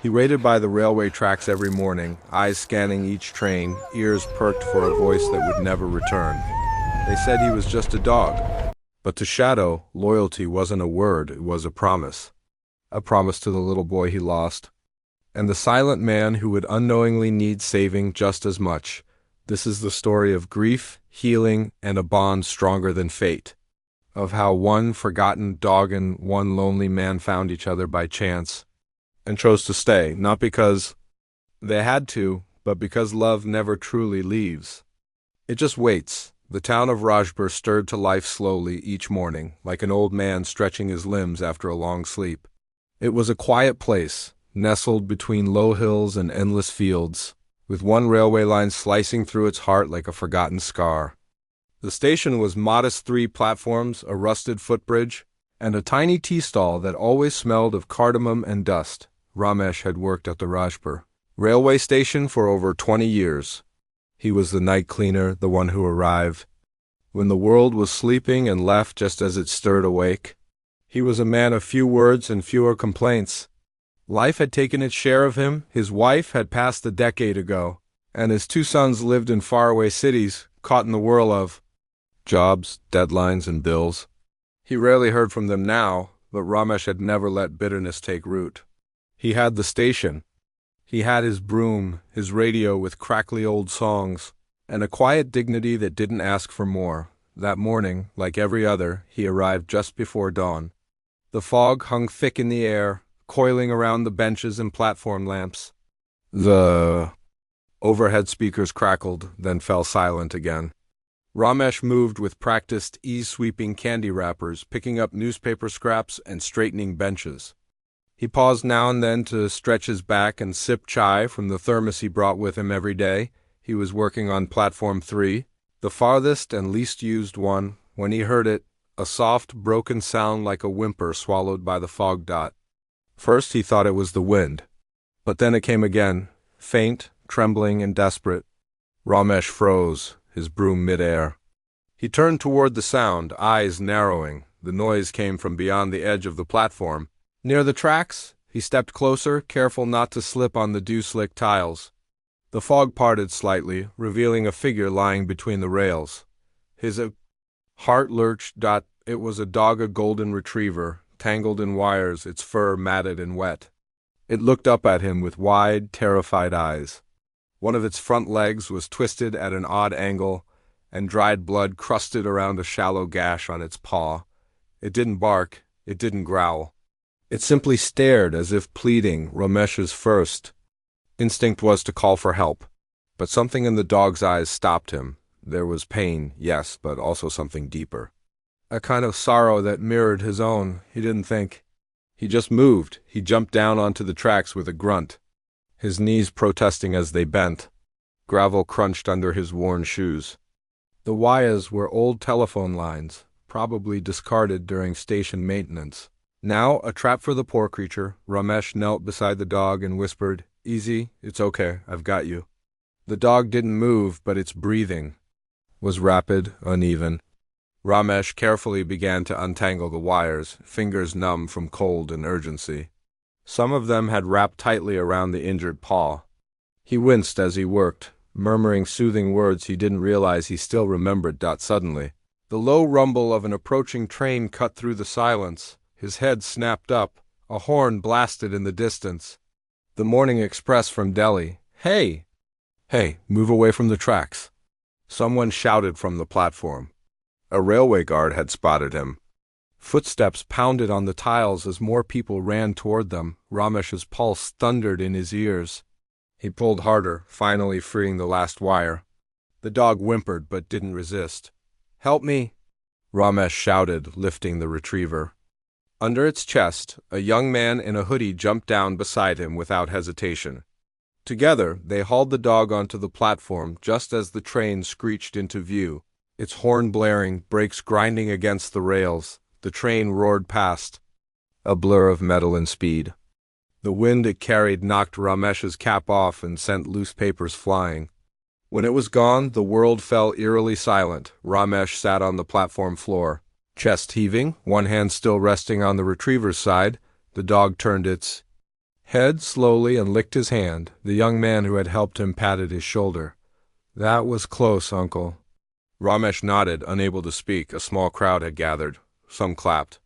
He waited by the railway tracks every morning, eyes scanning each train, ears perked for a voice that would never return. They said he was just a dog. But to Shadow, loyalty wasn't a word, it was a promise. A promise to the little boy he lost. And the silent man who would unknowingly need saving just as much. This is the story of grief, healing, and a bond stronger than fate. Of how one forgotten dog and one lonely man found each other by chance, and chose to stay, not because they had to, but because love never truly leaves. It just waits. The town of Rajpur stirred to life slowly each morning, like an old man stretching his limbs after a long sleep. It was a quiet place, nestled between low hills and endless fields, with one railway line slicing through its heart like a forgotten scar. The station was modest 3 platforms, a rusted footbridge, and a tiny tea stall that always smelled of cardamom and dust. Ramesh had worked at the Rajpur railway station for over 20 years. He was the night cleaner, the one who arrived when the world was sleeping and left just as it stirred awake. He was a man of few words and fewer complaints. Life had taken its share of him, his wife had passed a decade ago, and his 2 sons lived in faraway cities, caught in the whirl of jobs, deadlines, and bills. He rarely heard from them now, but Ramesh had never let bitterness take root. He had the station. He had his broom, his radio with crackly old songs, and a quiet dignity that didn't ask for more. That morning, like every other, he arrived just before dawn. The fog hung thick in the air, coiling around the benches and platform lamps. The overhead speakers crackled, then fell silent again. Ramesh moved with practiced ease, sweeping candy wrappers, picking up newspaper scraps, and straightening benches. He paused now and then to stretch his back and sip chai from the thermos he brought with him every day. He was working on Platform 3, the farthest and least used one. When he heard it, a soft, broken sound like a whimper swallowed by the fog dot. First he thought it was the wind, but then it came again, faint, trembling, and desperate. Ramesh froze, his broom mid-air. He turned toward the sound, eyes narrowing. The noise came from beyond the edge of the platform. Near the tracks, he stepped closer, careful not to slip on the dew-slick tiles. The fog parted slightly, revealing a figure lying between the rails. His heart lurched. It was a dog, a golden retriever, tangled in wires, its fur matted and wet. It looked up at him with wide, terrified eyes. One of its front legs was twisted at an odd angle, and dried blood crusted around a shallow gash on its paw. It didn't bark, it didn't growl. It simply stared as if pleading. Ramesh's first instinct was to call for help, but something in the dog's eyes stopped him. There was pain, yes, but also something deeper. A kind of sorrow that mirrored his own. He didn't think. He just moved. He jumped down onto the tracks with a grunt, his knees protesting as they bent. Gravel crunched under his worn shoes. The wires were old telephone lines, probably discarded during station maintenance. Now, a trap for the poor creature. Ramesh knelt beside the dog and whispered, "Easy, it's okay, I've got you." The dog didn't move, but its breathing was rapid, uneven. Ramesh carefully began to untangle the wires, fingers numb from cold and urgency. Some of them had wrapped tightly around the injured paw. He winced as he worked, murmuring soothing words he didn't realize he still remembered. Suddenly, the low rumble of an approaching train cut through the silence. His head snapped up. A horn blasted in the distance. The morning express from Delhi. "Hey! Hey, move away from the tracks!" Someone shouted from the platform. A railway guard had spotted him. Footsteps pounded on the tiles as more people ran toward them. Ramesh's pulse thundered in his ears. He pulled harder, finally freeing the last wire. The dog whimpered but didn't resist. "Help me!" Ramesh shouted, lifting the retriever. Under its chest, a young man in a hoodie jumped down beside him without hesitation. Together, they hauled the dog onto the platform just as the train screeched into view, its horn blaring, brakes grinding against the rails. The train roared past, a blur of metal and speed. The wind it carried knocked Ramesh's cap off and sent loose papers flying. When it was gone, the world fell eerily silent. Ramesh sat on the platform floor, chest heaving, one hand still resting on the retriever's side. The dog turned its head slowly and licked his hand. The young man who had helped him patted his shoulder. That was close, Uncle. Ramesh nodded, unable to speak. A small crowd had gathered. Some clapped.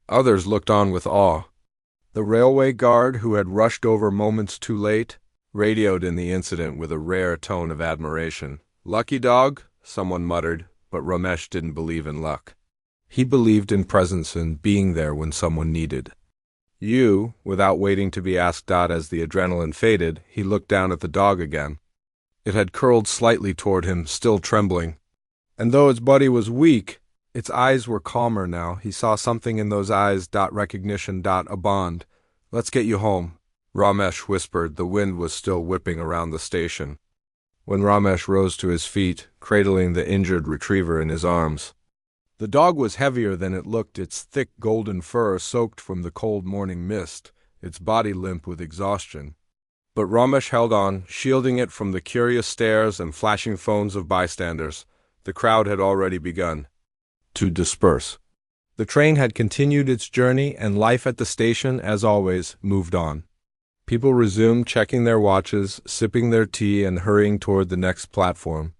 Others looked on with awe. The railway guard, who had rushed over moments too late, radioed in the incident with a rare tone of admiration. Lucky dog, someone muttered, but Ramesh didn't believe in luck. He believed in presence and being there when someone needed. Without waiting to be asked as the adrenaline faded, he looked down at the dog again. It had curled slightly toward him, still trembling. And though its body was weak, its eyes were calmer now. He saw something in those eyes. Recognition. A bond. Let's get you home, Ramesh whispered. The wind was still whipping around the station. When Ramesh rose to his feet, cradling the injured retriever in his arms. The dog was heavier than it looked, its thick golden fur soaked from the cold morning mist, its body limp with exhaustion. But Ramesh held on, shielding it from the curious stares and flashing phones of bystanders. The crowd had already begun to disperse. The train had continued its journey, and life at the station, as always, moved on. People resumed checking their watches, sipping their tea, and hurrying toward the next platform.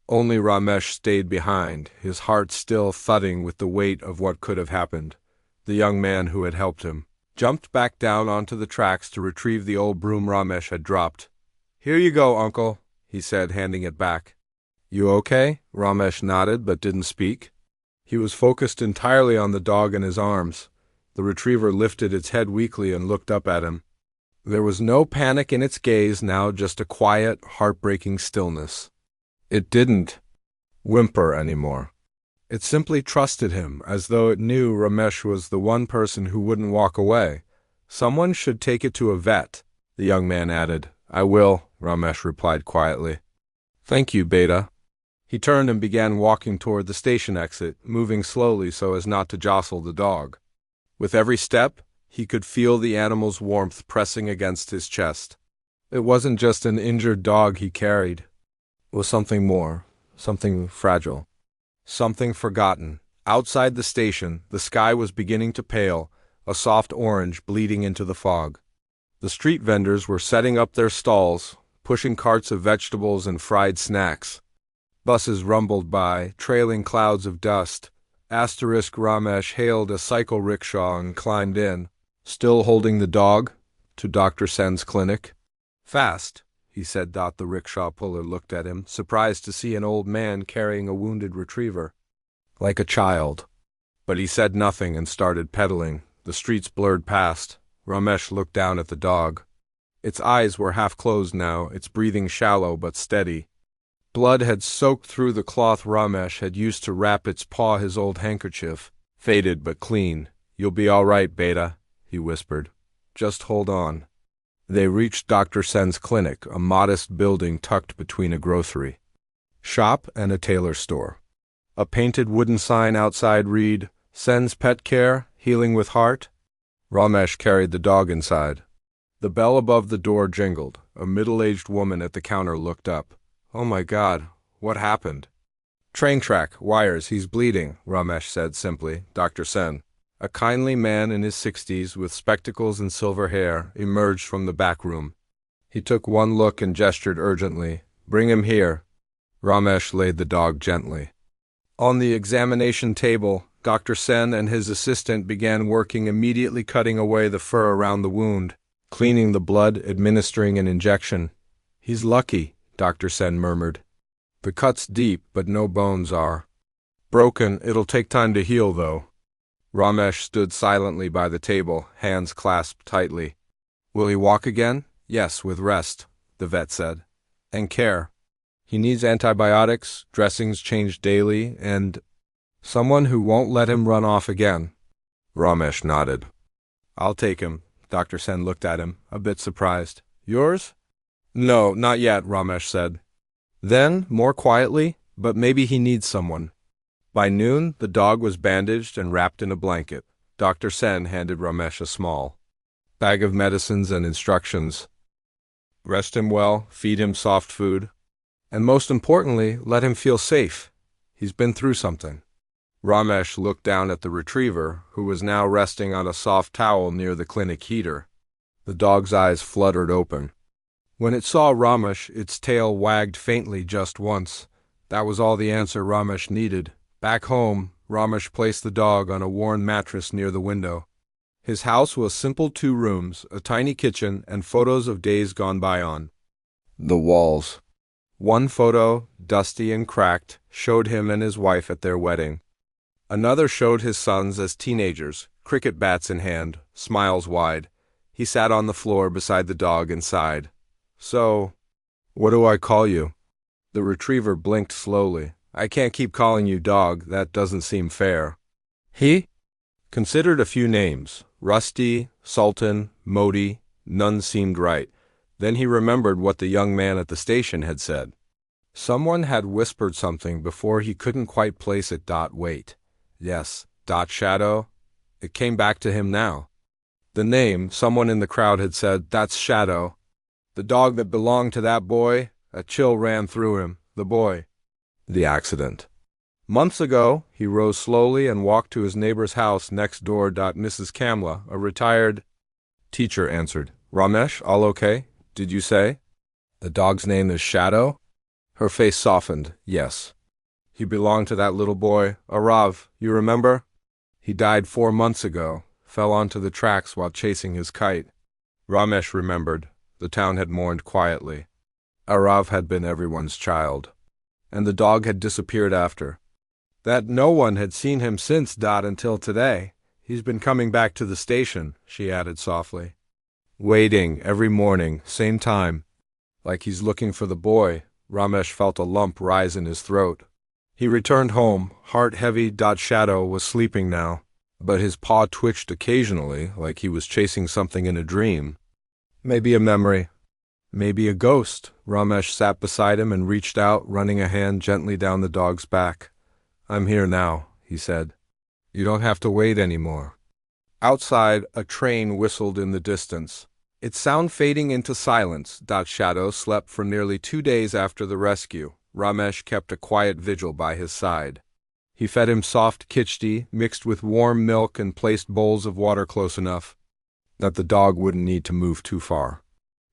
Only Ramesh stayed behind, his heart still thudding with the weight of what could have happened. The young man who had helped him jumped back down onto the tracks to retrieve the old broom Ramesh had dropped. "Here you go, Uncle," he said, handing it back. "You okay?" Ramesh nodded but didn't speak. He was focused entirely on the dog in his arms. The retriever lifted its head weakly and looked up at him. There was no panic in its gaze now, just a quiet, heartbreaking stillness. It didn't whimper anymore. It simply trusted him, as though it knew Ramesh was the one person who wouldn't walk away. "Someone should take it to a vet," the young man added. "I will," Ramesh replied quietly. "Thank you, Beta." He turned and began walking toward the station exit, moving slowly so as not to jostle the dog. With every step, he could feel the animal's warmth pressing against his chest. It wasn't just an injured dog he carried. It was something more, something fragile, something forgotten. Outside the station, the sky was beginning to pale, a soft orange bleeding into the fog. The street vendors were setting up their stalls, pushing carts of vegetables and fried snacks. Buses rumbled by, trailing clouds of dust. Ramesh hailed a cycle rickshaw and climbed in, still holding the dog, to Dr. Sen's clinic. "Fast," he said. The rickshaw puller looked at him, surprised to see an old man carrying a wounded retriever. Like a child. But he said nothing and started pedaling. The streets blurred past. Ramesh looked down at the dog. Its eyes were half closed now, its breathing shallow but steady. Blood had soaked through the cloth Ramesh had used to wrap its paw, his old handkerchief, faded but clean. "You'll be all right, Beta," he whispered. "Just hold on." They reached Dr. Sen's clinic, a modest building tucked between a grocery shop and a tailor store. A painted wooden sign outside read, "Sen's Pet Care, Healing with Heart." Ramesh carried the dog inside. The bell above the door jingled. A middle-aged woman at the counter looked up. "Oh my God, what happened?" "Train track, wires, he's bleeding," Ramesh said simply. Dr. Sen, a kindly man in his 60s with spectacles and silver hair, emerged from the back room. He took one look and gestured urgently. "Bring him here." Ramesh laid the dog gently. On the examination table, Dr. Sen and his assistant began working, immediately cutting away the fur around the wound, cleaning the blood, administering an injection. "He's lucky," Dr. Sen murmured. "The cut's deep, but no bones are broken. It'll take time to heal, though." Ramesh stood silently by the table, hands clasped tightly. "Will he walk again?" "Yes, with rest," the vet said. "And care. He needs antibiotics, dressings changed daily, and someone who won't let him run off again." Ramesh nodded. "I'll take him." Dr. Sen looked at him, a bit surprised. "Yours?" "No, not yet," Ramesh said. Then, more quietly, "But maybe he needs someone." By noon, the dog was bandaged and wrapped in a blanket. Dr. Sen handed Ramesh a small bag of medicines and instructions. Rest him well, feed him soft food, and most importantly, let him feel safe. He's been through something. Ramesh looked down at the retriever, who was now resting on a soft towel near the clinic heater. The dog's eyes fluttered open. When it saw Ramesh, its tail wagged faintly just once. That was all the answer Ramesh needed. Back home, Ramesh placed the dog on a worn mattress near the window. His house was simple 2 rooms, a tiny kitchen, and photos of days gone by on the walls. One photo, dusty and cracked, showed him and his wife at their wedding. Another showed his sons as teenagers, cricket bats in hand, smiles wide. He sat on the floor beside the dog and sighed. "So, what do I call you?" The retriever blinked slowly. "I can't keep calling you dog, that doesn't seem fair." He considered a few names. Rusty, Sultan, Modi, none seemed right. Then he remembered what the young man at the station had said. Someone had whispered something before he couldn't quite place it. Wait. Yes. Shadow. It came back to him now. The name, someone in the crowd had said, "That's Shadow. The dog that belonged to that boy." A chill ran through him. The boy. The accident. Months ago, he rose slowly and walked to his neighbor's house next door. Mrs. Kamla, a retired teacher, answered. "Ramesh, all okay? Did you say? The dog's name is Shadow?" Her face softened. "Yes. He belonged to that little boy, Arav, you remember? He died 4 months ago, fell onto the tracks while chasing his kite." Ramesh remembered. The town had mourned quietly. Arav had been everyone's child, and the dog had disappeared after. That no one had seen him since. Until today. He's been coming back to the station, she added softly. Waiting every morning, same time. Like he's looking for the boy. Ramesh felt a lump rise in his throat. He returned home, heart heavy. Shadow was sleeping now, but his paw twitched occasionally, like he was chasing something in a dream. Maybe a memory. Maybe a ghost. Ramesh sat beside him and reached out, running a hand gently down the dog's back. "I'm here now," he said. "You don't have to wait anymore." Outside, a train whistled in the distance. Its sound fading into silence. Shadow slept for nearly 2 days after the rescue. Ramesh kept a quiet vigil by his side. He fed him soft khichdi mixed with warm milk and placed bowls of water close enough that the dog wouldn't need to move too far.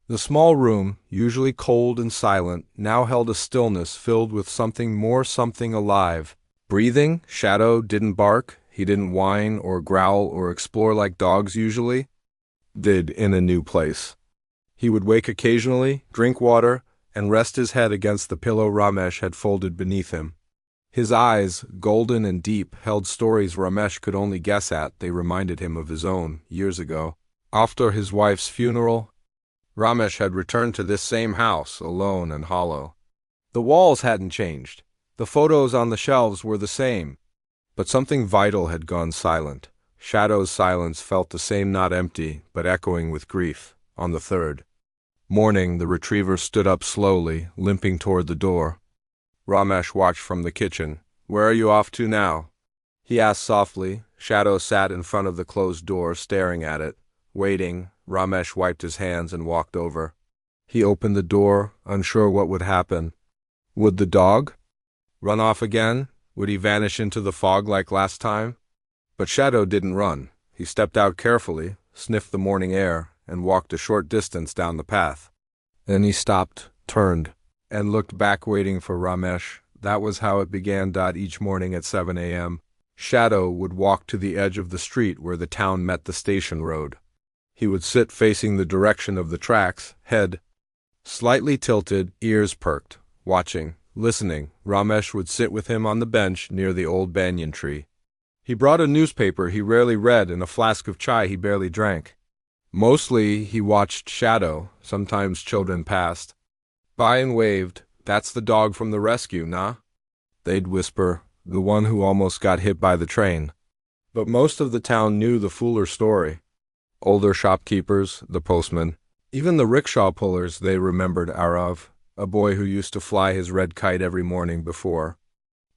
The small room, usually cold and silent, now held a stillness filled with something more, something alive. Breathing. Shadow didn't bark. He didn't whine or growl or explore like dogs usually did in a new place. He would wake occasionally, drink water, and rest his head against the pillow Ramesh had folded beneath him. His eyes, golden and deep, held stories Ramesh could only guess at. They reminded him of his own, years ago. After his wife's funeral, Ramesh had returned to this same house, alone and hollow. The walls hadn't changed. The photos on the shelves were the same. But something vital had gone silent. Shadow's silence felt the same, not empty, but echoing with grief. On the 3rd morning, the retriever stood up slowly, limping toward the door. Ramesh watched from the kitchen. "Where are you off to now?" he asked softly. Shadow sat in front of the closed door, staring at it. Waiting, Ramesh wiped his hands and walked over. He opened the door, unsure what would happen. Would the dog run off again? Would he vanish into the fog like last time? But Shadow didn't run. He stepped out carefully, sniffed the morning air, and walked a short distance down the path. Then he stopped, turned, and looked back, waiting for Ramesh. That was how it began. Each morning at 7 a.m., Shadow would walk to the edge of the street where the town met the station road. He would sit facing the direction of the tracks, head slightly tilted, ears perked, watching, listening. Ramesh would sit with him on the bench near the old banyan tree. He brought a newspaper he rarely read and a flask of chai he barely drank. Mostly he watched Shadow. Sometimes children passed by and waved. "That's the dog from the rescue, nah?" They'd whisper, "The one who almost got hit by the train." But most of the town knew the fuller story. Older shopkeepers, the postman, even the rickshaw pullers. They remembered Arav, a boy who used to fly his red kite every morning before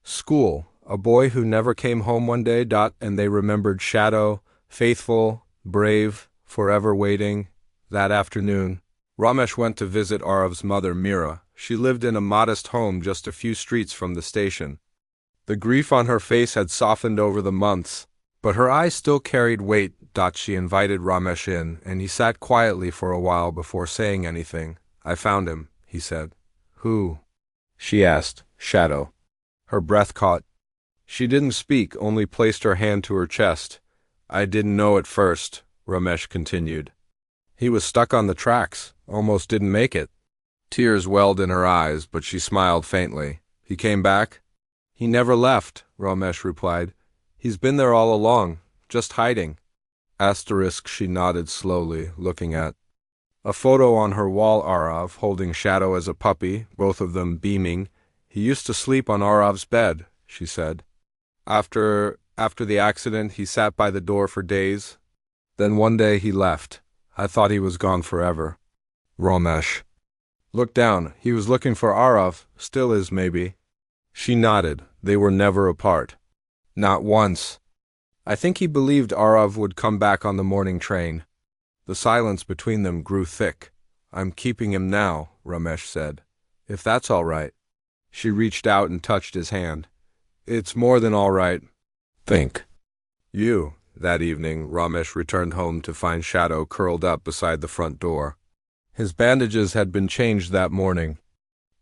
school. A boy who never came home one day. And they remembered Shadow, faithful, brave, forever waiting. That afternoon, Ramesh went to visit Arav's mother, Mira. She lived in a modest home just a few streets from the station. The grief on her face had softened over the months. But her eyes still carried weight. She invited Ramesh in, and he sat quietly for a while before saying anything. "I found him," he said. "Who?" she asked. "Shadow." Her breath caught. She didn't speak, only placed her hand to her chest. "I didn't know at first," Ramesh continued. "He was stuck on the tracks, almost didn't make it." Tears welled in her eyes, but she smiled faintly. "He came back?" "He never left," Ramesh replied. "He's been there all along, just hiding." Asterisk, she nodded slowly, looking at a photo on her wall. Arav holding Shadow as a puppy, both of them beaming. "He used to sleep on Arav's bed," she said. After the accident, he sat by the door for days. Then one day he left. I thought he was gone forever." Ramesh looked down. "He was looking for Arav, still is maybe." She nodded. "They were never apart. Not once. I think he believed Arav would come back on the morning train." The silence between them grew thick. "I'm keeping him now," Ramesh said. "If that's all right." She reached out and touched his hand. "It's more than all right. Think." "You." That evening, Ramesh returned home to find Shadow curled up beside the front door. His bandages had been changed that morning.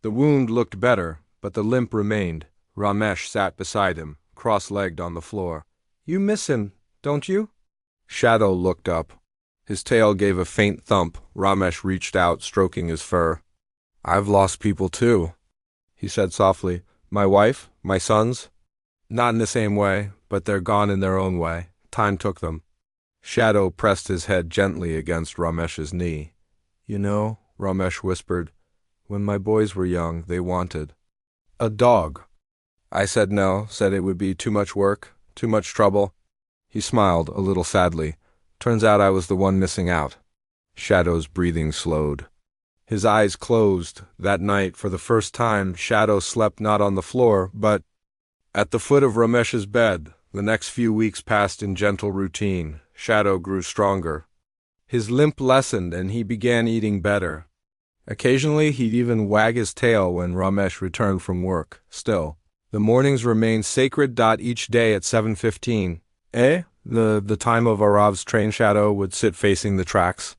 The wound looked better, but the limp remained. Ramesh sat beside him, cross-legged on the floor. "You miss him, don't you?" Shadow looked up. His tail gave a faint thump. Ramesh reached out, stroking his fur. "I've lost people too," he said softly. "My wife, my sons. Not in the same way, but they're gone in their own way. Time took them." Shadow pressed his head gently against Ramesh's knee. "You know," Ramesh whispered, "when my boys were young, they wanted a dog. I said no, said it would be too much work, too much trouble." He smiled, a little sadly. "Turns out I was the one missing out." Shadow's breathing slowed. His eyes closed. That night, for the first time, Shadow slept not on the floor, but at the foot of Ramesh's bed. The next few weeks passed in gentle routine. Shadow grew stronger. His limp lessened, and he began eating better. Occasionally, he'd even wag his tail when Ramesh returned from work. Still, the mornings remained sacred. Each day at 7:15, the time of Arav's train, Shadow would sit facing the tracks,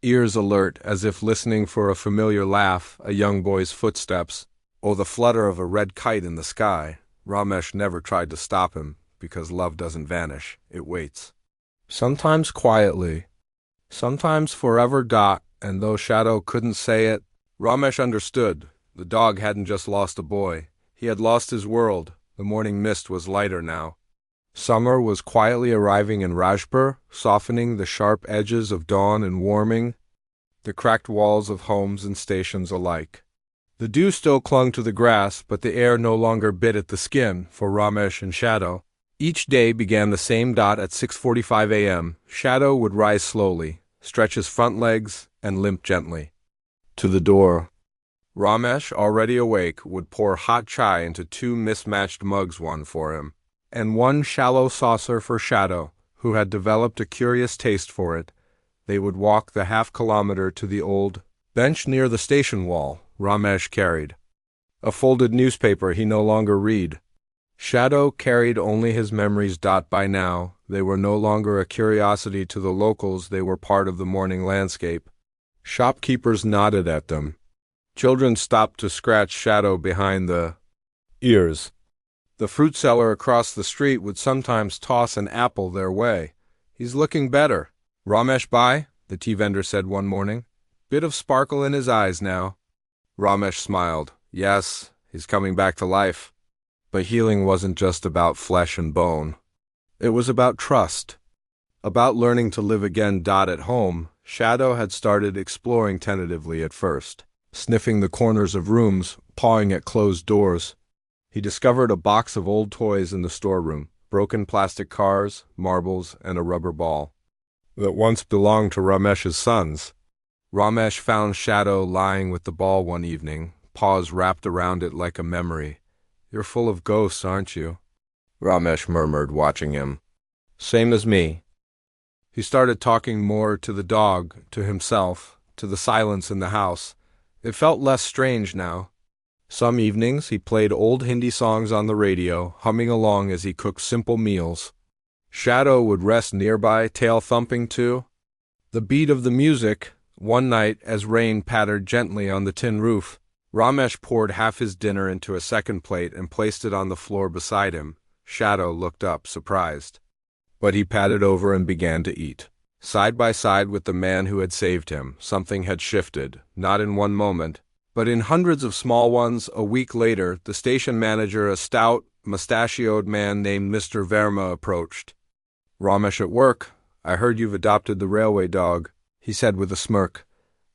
ears alert, as if listening for a familiar laugh, a young boy's footsteps, or the flutter of a red kite in the sky. Ramesh never tried to stop him, because love doesn't vanish, it waits. Sometimes quietly, sometimes forever. And though Shadow couldn't say it, Ramesh understood. The dog hadn't just lost a boy. He had lost his world. The morning mist was lighter now. Summer was quietly arriving in Rajpur, softening the sharp edges of dawn and warming the cracked walls of homes and stations alike. The dew still clung to the grass, but the air no longer bit at the skin for Ramesh and Shadow. Each day began the same. At 6:45 a.m., Shadow would rise slowly, stretch his front legs, and limp gently to the door. Ramesh, already awake, would pour hot chai into 2 mismatched mugs, one for him, and 1 shallow saucer for Shadow, who had developed a curious taste for it. They would walk the half-kilometer to the old bench near the station wall. Ramesh carried a folded newspaper he no longer read. Shadow carried only his memories. By now, they were no longer a curiosity to the locals, they were part of the morning landscape. Shopkeepers nodded at them. Children stopped to scratch Shadow behind the ears. The fruit seller across the street would sometimes toss an apple their way. "He's looking better." "Ramesh buy?" the tea vendor said one morning. Bit of sparkle in his eyes now. Ramesh smiled. "Yes, he's coming back to life." But healing wasn't just about flesh and bone. It was about trust. About learning to live again. At home, Shadow had started exploring tentatively at first, sniffing the corners of rooms, pawing at closed doors. He discovered a box of old toys in the storeroom, broken plastic cars, marbles, and a rubber ball that once belonged to Ramesh's sons. Ramesh found Shadow lying with the ball one evening, paws wrapped around it like a memory. "You're full of ghosts, aren't you?" Ramesh murmured, watching him. "Same as me." He started talking more to the dog, to himself, to the silence in the house. It felt less strange now. Some evenings he played old Hindi songs on the radio, humming along as he cooked simple meals. Shadow would rest nearby, tail thumping too. The beat of the music. One night, as rain pattered gently on the tin roof, Ramesh poured half his dinner into a second plate and placed it on the floor beside him. Shadow looked up, surprised. But he patted over and began to eat. Side by side with the man who had saved him, something had shifted, not in one moment, but in hundreds of small ones. A week later, the station manager, a stout, mustachioed man named Mr. Verma, approached. "Ramesh at work. I heard you've adopted the railway dog," he said with a smirk.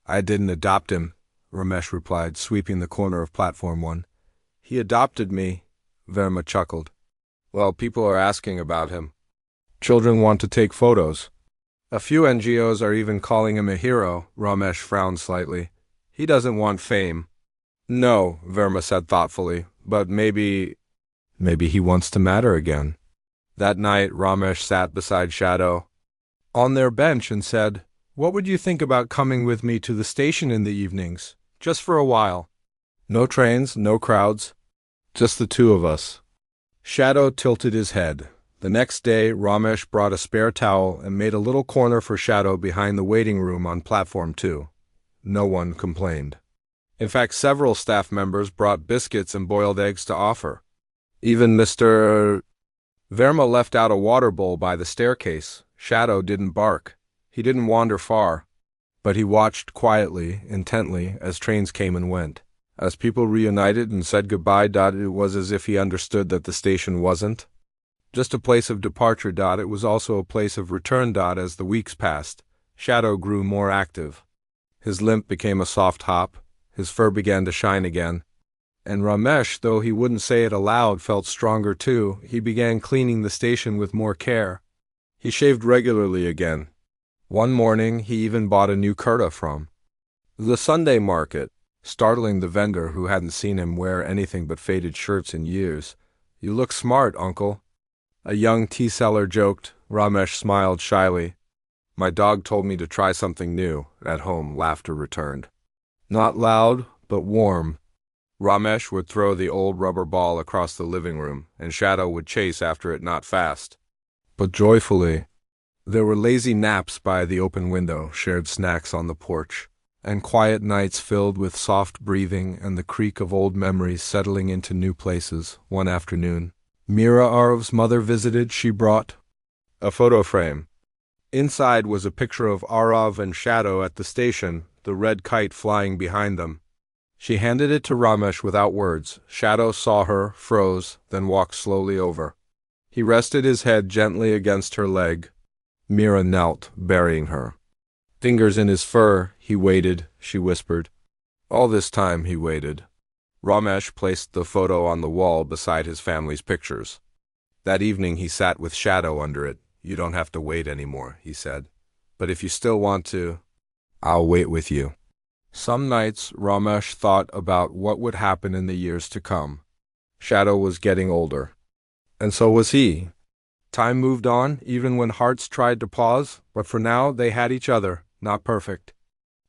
"I didn't adopt him," Ramesh replied, sweeping the corner of platform 1. "He adopted me," Verma chuckled. "Well, people are asking about him. Children want to take photos. A few NGOs are even calling him a hero." Ramesh frowned slightly. "He doesn't want fame." "No," Verma said thoughtfully, "but maybe he wants to matter again." That night, Ramesh sat beside Shadow on their bench and said, "What would you think about coming with me to the station in the evenings, just for a while? No trains, no crowds, just the two of us." Shadow tilted his head. The next day, Ramesh brought a spare towel and made a little corner for Shadow behind the waiting room on platform 2. No one complained. In fact, several staff members brought biscuits and boiled eggs to offer. Even Mr. Verma left out a water bowl by the staircase. Shadow didn't bark. He didn't wander far. But he watched quietly, intently, as trains came and went. As people reunited and said goodbye, it was as if he understood that the station wasn't just a place of departure. It was also a place of return. As the weeks passed, Shadow grew more active. His limp became a soft hop. His fur began to shine again. And Ramesh, though he wouldn't say it aloud, felt stronger too. He began cleaning the station with more care. He shaved regularly again. One morning, he even bought a new kurta from the Sunday market, startling the vendor who hadn't seen him wear anything but faded shirts in years. "You look smart, uncle," a young tea seller joked. Ramesh smiled shyly. "My dog told me to try something new." At home, laughter returned. Not loud, but warm. Ramesh would throw the old rubber ball across the living room, and Shadow would chase after it, not fast, but joyfully. There were lazy naps by the open window, shared snacks on the porch, and quiet nights filled with soft breathing and the creak of old memories settling into new places. One afternoon, Mira Arov's mother visited. She brought a photo frame. Inside was a picture of Arov and Shadow at the station, the red kite flying behind them. She handed it to Ramesh without words. Shadow saw her, froze, then walked slowly over. He rested his head gently against her leg. Mira knelt, burying her fingers in his fur. "He waited," she whispered. All this time he waited. Ramesh placed the photo on the wall beside his family's pictures. That evening he sat with Shadow under it. "You don't have to wait anymore," he said. "But if you still want to, I'll wait with you." Some nights Ramesh thought about what would happen in the years to come. Shadow was getting older, and so was he. Time moved on, even when hearts tried to pause, but for now they had each other, not perfect,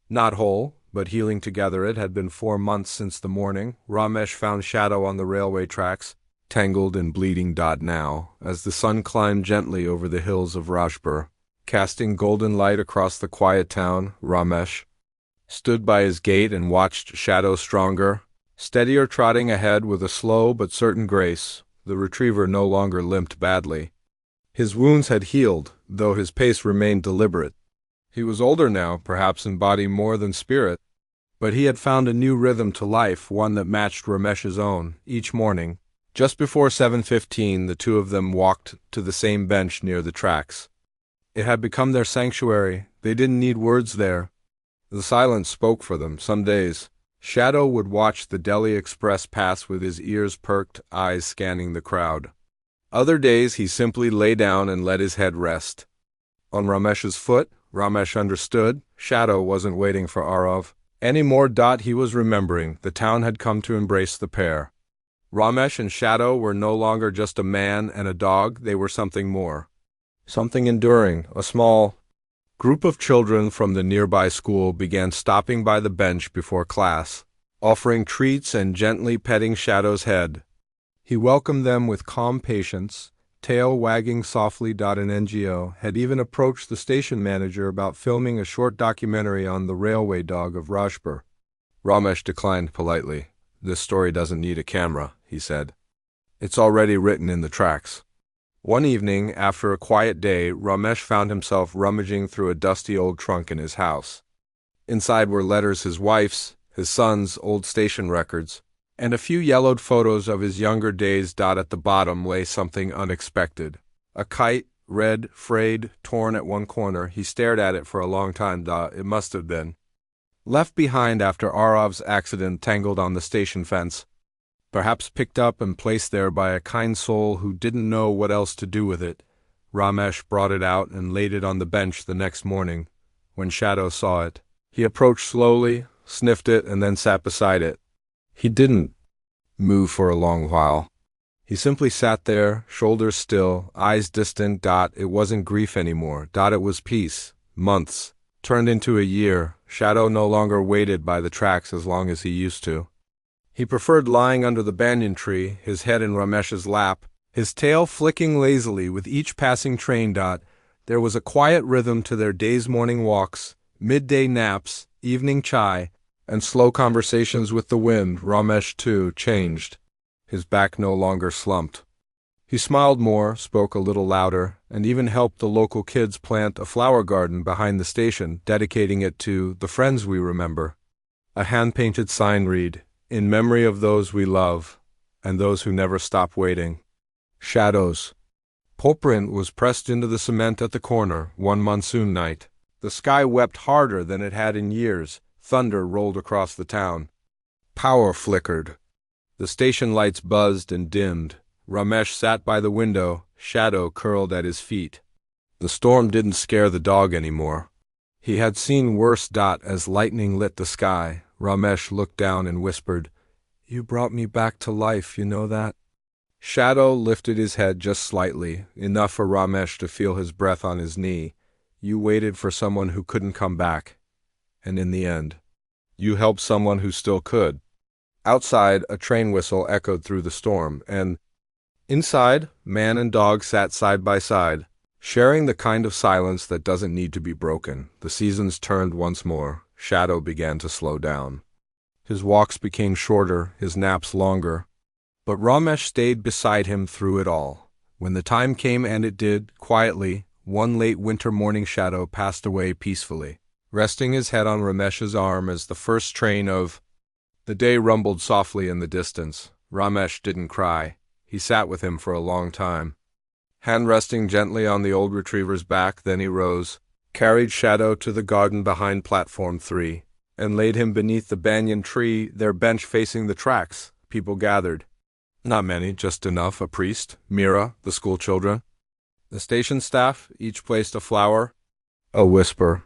not whole, but healing together. It had been 4 months since the morning Ramesh found Shadow on the railway tracks, tangled and bleeding. Now, as the sun climbed gently over the hills of Rajpur, casting golden light across the quiet town, Ramesh stood by his gate and watched Shadow, stronger, steadier, trotting ahead with a slow but certain grace. The retriever no longer limped badly. His wounds had healed, though his pace remained deliberate. He was older now, perhaps in body more than spirit, but he had found a new rhythm to life, one that matched Ramesh's own. Each morning, just before 7:15, the two of them walked to the same bench near the tracks. It had become their sanctuary. They didn't need words there. The silence spoke for them. Some days, Shadow would watch the Delhi Express pass with his ears perked, eyes scanning the crowd. Other days he simply lay down and let his head rest on Ramesh's foot. Ramesh understood. Shadow wasn't waiting for Arov anymore. He was remembering. The town had come to embrace the pair. Ramesh and Shadow were no longer just a man and a dog. They were something more, something enduring. A small group of children from the nearby school began stopping by the bench before class, offering treats and gently petting Shadow's head. He welcomed them with calm patience, tail wagging softly. An NGO had even approached the station manager about filming a short documentary on the railway dog of Rajpur. Ramesh declined politely. "This story doesn't need a camera," he said. "It's already written in the tracks." One evening, after a quiet day, Ramesh found himself rummaging through a dusty old trunk in his house. Inside were letters his wife's, his son's, old station records, and a few yellowed photos of his younger days. At the bottom lay something unexpected. A kite, red, frayed, torn at one corner. He stared at it for a long time. It must have been left behind after Arav's accident, tangled on the station fence. Perhaps picked up and placed there by a kind soul who didn't know what else to do with it. Ramesh brought it out and laid it on the bench the next morning. When Shadow saw it, he approached slowly, sniffed it, and then sat beside it. He didn't move for a long while. He simply sat there, shoulders still, eyes distant. It wasn't grief anymore. It was peace. Months turned into a year. Shadow no longer waited by the tracks as long as he used to. He preferred lying under the banyan tree, his head in Ramesh's lap, his tail flicking lazily with each passing train. There was a quiet rhythm to their day's morning walks, midday naps, evening chai, and slow conversations with the wind. Ramesh, too, changed. His back no longer slumped. He smiled more, spoke a little louder, and even helped the local kids plant a flower garden behind the station, dedicating it to the friends we remember. A hand-painted sign read, "In memory of those we love, and those who never stop waiting." Shadows. Paw print was pressed into the cement at the corner one monsoon night. The sky wept harder than it had in years. Thunder rolled across the town. Power flickered. The station lights buzzed and dimmed. Ramesh sat by the window, Shadow curled at his feet. The storm didn't scare the dog anymore. He had seen worse. As lightning lit the sky, Ramesh looked down and whispered, "You brought me back to life, you know that?" Shadow lifted his head just slightly, enough for Ramesh to feel his breath on his knee. "You waited for someone who couldn't come back. And in the end, you helped someone who still could." Outside, a train whistle echoed through the storm, and inside, man and dog sat side by side, sharing the kind of silence that doesn't need to be broken. The seasons turned once more. Shadow began to slow down. His walks became shorter, his naps longer. But Ramesh stayed beside him through it all. When the time came, and it did, quietly, one late winter morning, Shadow passed away peacefully, resting his head on Ramesh's arm as the first train of the day rumbled softly in the distance. Ramesh didn't cry. He sat with him for a long time, hand resting gently on the old retriever's back. Then he rose, carried Shadow to the garden behind platform 3, and laid him beneath the banyan tree, their bench facing the tracks. People gathered. Not many, just enough. A priest, Mira, the school children. The station staff, each placed a flower, a whisper,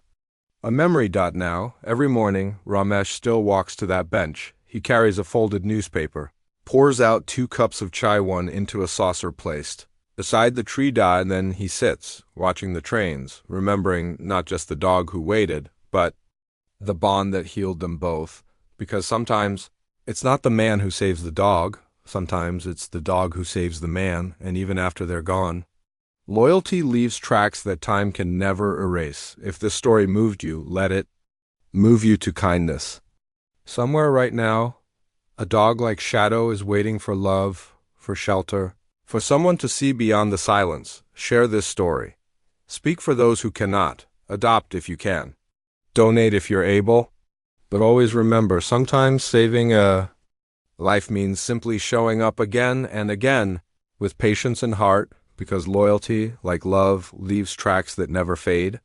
a memory. Now, every morning, Ramesh still walks to that bench. He carries a folded newspaper, pours out 2 cups of chai, one into a saucer placed beside the tree. And then he sits, watching the trains, remembering not just the dog who waited, but the bond that healed them both. Because sometimes it's not the man who saves the dog, sometimes it's the dog who saves the man, and even after they're gone. Loyalty leaves tracks that time can never erase. If this story moved you, let it move you to kindness. Somewhere right now, a dog like Shadow is waiting for love, for shelter, for someone to see beyond the silence. Share this story. Speak for those who cannot. Adopt if you can. Donate if you're able. But always remember, sometimes saving a life means simply showing up again and again with patience and heart, because loyalty, like love, leaves tracks that never fade.